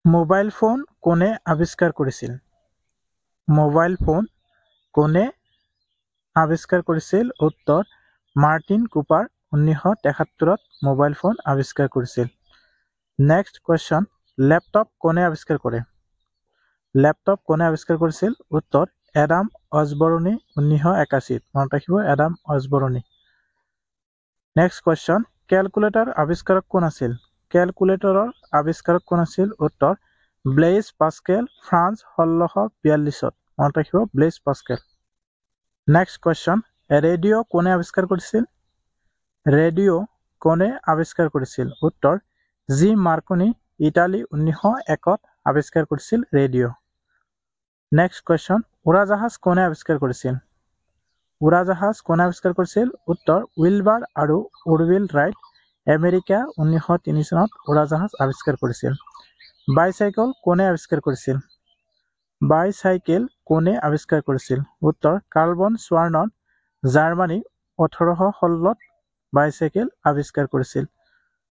Mobile phone কোনে আবিষ্কার করেছিল? মোবাইল ফোন কোনে আবিষ্কার করেছিল? উত্তর মার্টিন কুপার 1973 মোবাইল ফোন আবিষ্কার করেছিল। নেক্সট কোয়েশ্চন, ল্যাপটপ কোনে আবিষ্কার করে? ল্যাপটপ কোনে আবিষ্কার করেছিল? উত্তর অ্যাডাম অসবর্নি 1981। মনে রাখিব অ্যাডাম অসবর্নি। নেক্সট কোয়েশ্চন, ক্যালকুলেটর আবিষ্কারক কোন আছিল? ক্যালকুলেটৰৰ আবিষ্কাৰক কোন আছিল? উত্তৰ ব্লেইজ পাস্কেল, ফ্ৰান্স 1642। মনত ৰাখিব Blaze pascal. Next question, radio' কোনে আবিষ্কাৰ কৰিছিল? ৰেডিঅ' কোনে আবিষ্কাৰ কৰিছিল? উত্তৰ জি মাৰ্কনি, ইটালী 1901 আবিষ্কাৰ কৰিছিল ৰেডিঅ'। নেক্সট কোয়েশ্চন, উৰাজাহাজ কোনে আবিষ্কাৰ কৰিছিল? উৰাজাহাজ কোনে আবিষ্কাৰ কৰিছিল? উত্তৰ উইলবাৰ আৰু উৰভিল ৰাইট আমেৰিকা 1903 চনত উৰাজাহাজ আবিষ্কাৰ কৰিছিল। বাইচাইকেল কোনে আবিষ্কাৰ কৰিছিল? বাইচাইকেল কোনে আবিষ্কাৰ কৰিছিল? উত্তৰ কাৰ্বন সোৱাৰ্ণন, জাৰ্মানী 1816 বাইচাইকেল আবিষ্কাৰ কৰিছিল।